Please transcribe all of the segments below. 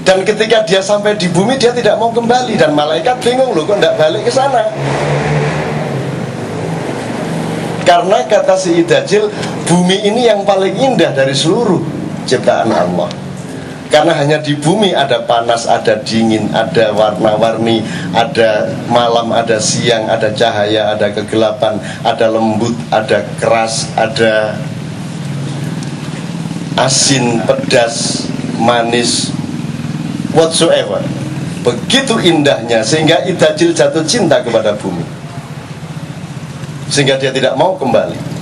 Dan ketika dia sampai di bumi, dia tidak mau kembali. Dan malaikat bingung, loh kok tidak balik ke sana. Karena kata si Dajjal, bumi ini yang paling indah dari seluruh ciptaan Allah. Karena hanya di bumi ada panas, ada dingin, ada warna-warni, ada malam, ada siang, ada cahaya, ada kegelapan, ada lembut, ada keras, ada asin, pedas, manis, whatsoever. Begitu indahnya sehingga Dajjal jatuh cinta kepada bumi, sehingga dia tidak mau kembali.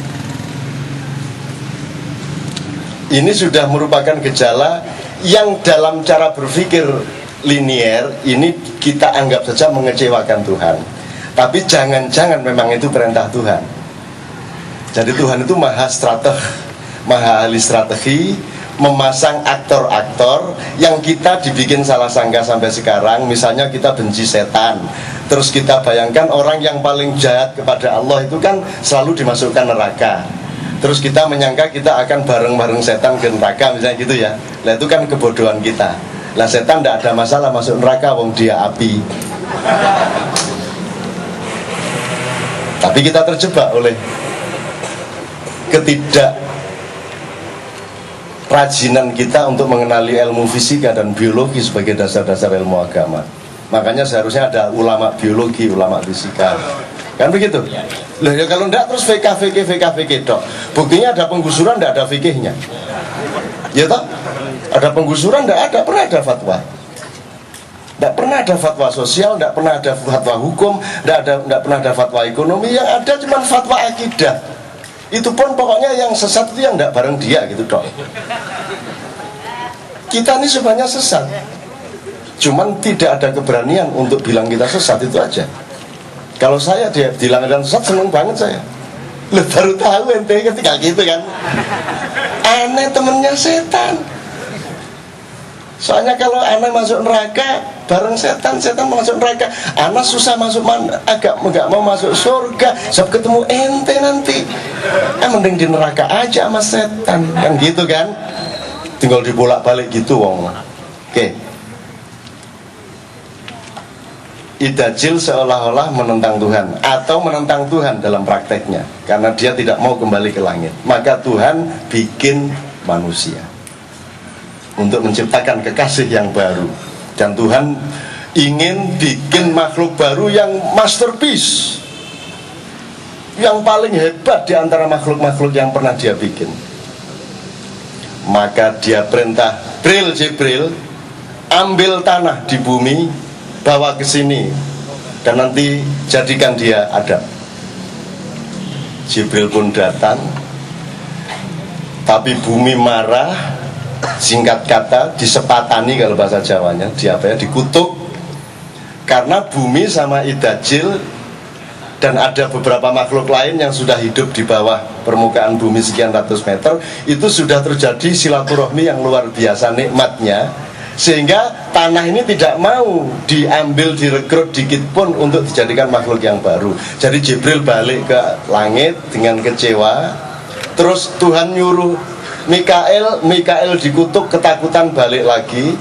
Ini sudah merupakan gejala yang dalam cara berpikir linier ini kita anggap saja mengecewakan Tuhan. Tapi jangan-jangan memang itu perintah Tuhan. Jadi Tuhan itu maha strateg, maha ahli strategi, memasang aktor-aktor yang kita dibikin salah sangka sampai sekarang. Misalnya kita benci setan, terus kita bayangkan orang yang paling jahat kepada Allah itu kan selalu dimasukkan neraka. Terus kita menyangka kita akan bareng-bareng setan ke neraka, misalnya gitu ya. Nah itu kan kebodohan kita. Lah setan tidak ada masalah masuk neraka, wong dia api. Tapi kita terjebak oleh ketidakrajinan kita untuk mengenali ilmu fisika dan biologi sebagai dasar-dasar ilmu agama. Makanya seharusnya ada ulama biologi, ulama fisika. Kan begitu? Loh ya kalau enggak terus VK dok. Buktinya ada penggusuran enggak ada fikihnya. Ya toh? Ada penggusuran enggak pernah ada fatwa. Enggak pernah ada fatwa sosial, enggak pernah ada fatwa hukum, enggak pernah ada fatwa ekonomi. Yang ada cuma fatwa akidah. Itu pun pokoknya yang sesat itu yang enggak bareng dia gitu dok. Kita ini sebenarnya sesat. Cuman tidak ada keberanian untuk bilang kita sesat, itu aja. Kalau saya dia bilang dan sesat, seneng banget saya. Lu baru tahu ente ketika gitu kan. Aneh temennya setan. Soalnya kalau aneh masuk neraka bareng setan, setan masuk neraka. Anak susah masuk agak nggak mau masuk surga. Sebab ketemu ente nanti. Mending di neraka aja sama setan. Kan gitu kan. Tinggal dibolak-balik gitu wong. Oke. Dajjal seolah-olah menentang Tuhan atau menentang Tuhan dalam prakteknya karena dia tidak mau kembali ke langit. Maka Tuhan bikin manusia untuk menciptakan kekasih yang baru. Dan Tuhan ingin bikin makhluk baru yang masterpiece, yang paling hebat di antara makhluk-makhluk yang pernah dia bikin. Maka dia perintah Jibril, ambil tanah di bumi, bawa ke sini dan nanti jadikan dia Adam. Jibril pun datang, tapi bumi marah. Singkat kata disepatani kalau bahasa Jawanya, dikutuk. Karena bumi sama Dajjal dan ada beberapa makhluk lain yang sudah hidup di bawah permukaan bumi sekian ratus meter, itu sudah terjadi silaturahmi yang luar biasa nikmatnya, sehingga tanah ini tidak mau diambil, direkrut dikit pun untuk dijadikan makhluk yang baru. Jadi Jibril balik ke langit dengan kecewa. Terus Tuhan nyuruh Mikael dikutuk, ketakutan, balik lagi.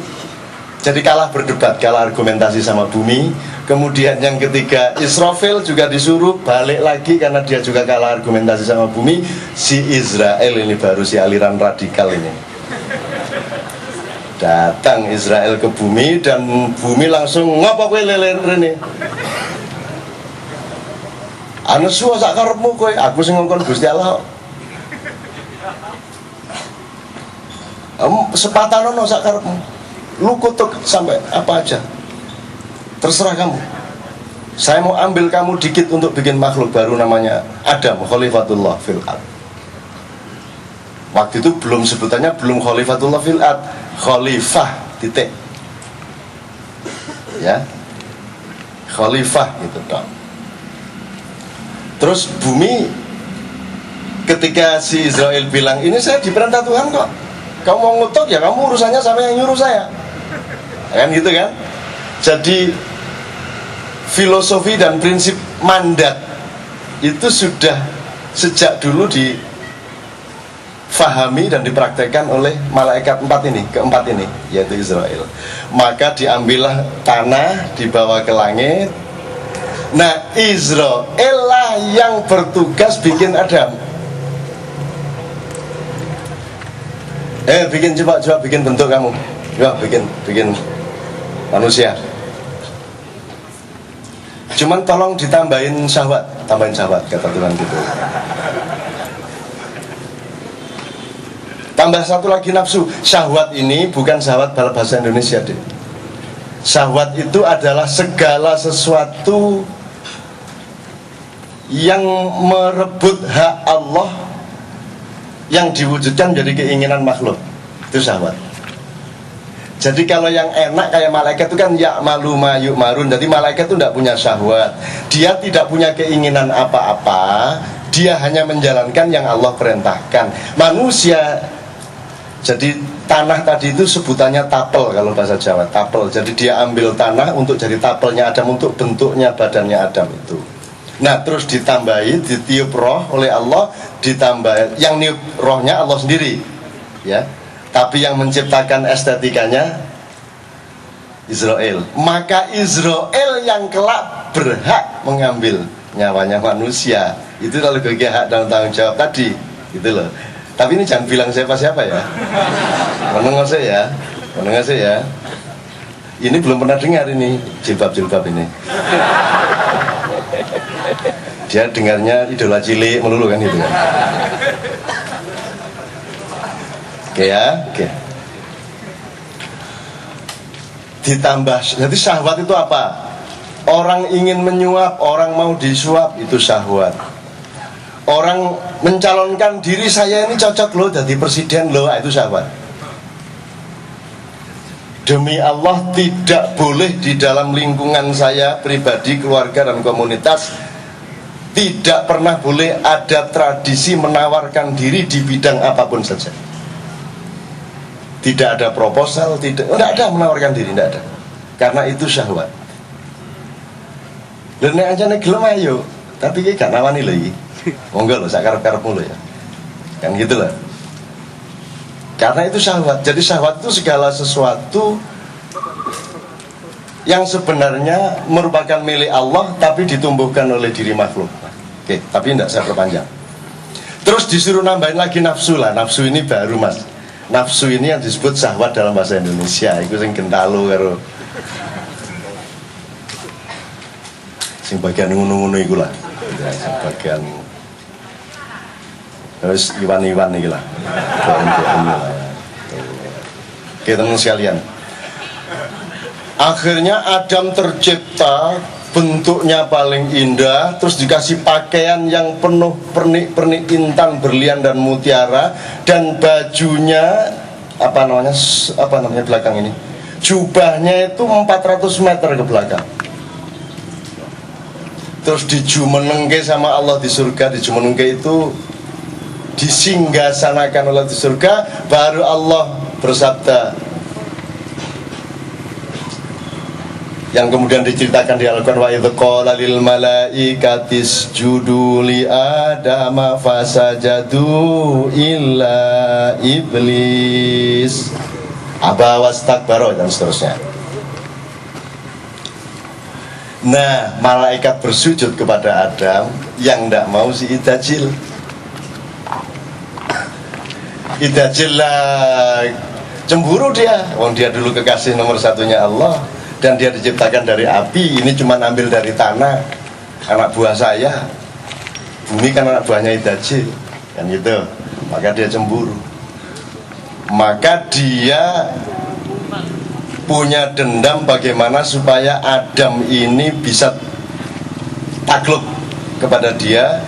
Jadi kalah berdebat, kalah argumentasi sama bumi. Kemudian yang ketiga Israfil juga disuruh balik lagi karena dia juga kalah argumentasi sama bumi. Si Israel ini baru si aliran radikal ini. Datang Israel ke bumi dan bumi langsung ngapa kowe lele rene. Anu suwa sak karepmu kowe, aku sing ngongkon Gusti Allah. Sepatanono sak karepmu. Lu kutuk sampai apa aja. Terserah kamu. Saya mau ambil kamu dikit untuk bikin makhluk baru namanya Adam, Khalifatullah fil ard. Waktu itu belum sebutannya belum Khalifatullah fil ard, Khalifah titik. Ya. Khalifah gitu dong. Terus bumi ketika si Israel bilang, "Ini saya diperintah Tuhan kok. Kamu mau ngutuk ya kamu urusannya sama yang nyuruh saya." Kan gitu kan? Jadi filosofi dan prinsip mandat itu sudah sejak dulu difahami dan dipraktekkan oleh malaikat keempat ini, yaitu Israel. Maka diambillah tanah, dibawa ke langit. Nah, Israel lah yang bertugas bikin Adam. Coba bikin bentuk kamu. Ya, bikin manusia. Cuman tolong tambahin syahwat kata Tuhan gitu. Tambah satu lagi nafsu. Syahwat ini bukan syahwat dalam bahasa Indonesia deh. Syahwat itu adalah segala sesuatu yang merebut hak Allah yang diwujudkan menjadi keinginan makhluk. Itu syahwat. Jadi kalau yang enak kayak malaikat itu kan ya'malu ma yu'marun. Jadi malaikat itu tidak punya syahwat. Dia tidak punya keinginan apa-apa. Dia hanya menjalankan yang Allah perintahkan. Manusia, jadi tanah tadi itu sebutannya tapel kalau bahasa Jawa, tapel. Jadi dia ambil tanah untuk jadi tapelnya Adam, untuk bentuknya badannya Adam itu. Nah, terus ditambahi, ditiup roh oleh Allah, ditambah yang niup rohnya Allah sendiri, ya. Tapi yang menciptakan estetikanya Israel. Maka Israel yang kelak berhak mengambil nyawanya manusia. Itu lalu bagi hak dan tanggung jawab tadi, gitu loh. Tapi ini jangan bilang siapa-siapa ya. Mendengar saya ya. Ini belum pernah dengar ini jilbab ini. Dia dengarnya idola cilik melulu kan gitu kan. Oke. Ditambah, jadi syahwat itu apa? Orang ingin menyuap, orang mau disuap, itu syahwat. Orang mencalonkan diri, saya ini cocok loh jadi presiden loh, itu syahwat. Demi Allah tidak boleh di dalam lingkungan saya pribadi, keluarga dan komunitas, tidak pernah boleh ada tradisi menawarkan diri di bidang apapun saja. Tidak ada proposal, tidak ada menawarkan diri, tidak ada. Karena itu syahwat. Dan aja nek gelem ayo, tapi iki gak nawani lho iki. Monggo lho sak karep-karepmu lho ya. Kan gitu loh. Karena itu syahwat. Jadi syahwat itu segala sesuatu yang sebenarnya merupakan milik Allah tapi ditumbuhkan oleh diri makhluk. Oke, tapi tidak saya perpanjang. Terus disuruh nambahin lagi nafsu lah. Nafsu ini baru mas. Nafsu ini yang disebut syahwat dalam bahasa Indonesia. Itu sing gentalo karo sing bagian ngono-ngono iku lah. Ya, sing bagian terus iwan-iwan iki lah. Oke, teman sekalian. Akhirnya Adam tercipta, bentuknya paling indah, terus dikasih pakaian yang penuh pernik-pernik intan, berlian dan mutiara, dan bajunya apa namanya belakang ini, jubahnya itu 400 meter ke belakang. Terus dijumenengke sama Allah di surga. Dijumenengke itu disinggasanakan oleh di surga. Baru Allah bersabda, yang kemudian diceritakan di Al-Quran, wa idh qala lil malaikati isjudu li adama fasajadu illa iblis aba wastakbara dan seterusnya. Nah, malaikat bersujud kepada Adam, yang tidak mau si Idajil. Idajil lah cemburu dia, dia dulu kekasih nomor satunya Allah. Dan dia diciptakan dari api, ini cuma ambil dari tanah, anak buah saya. Bumi kan anak buahnya Idajil, kan gitu. Maka dia cemburu. Maka dia punya dendam bagaimana supaya Adam ini bisa takluk kepada dia,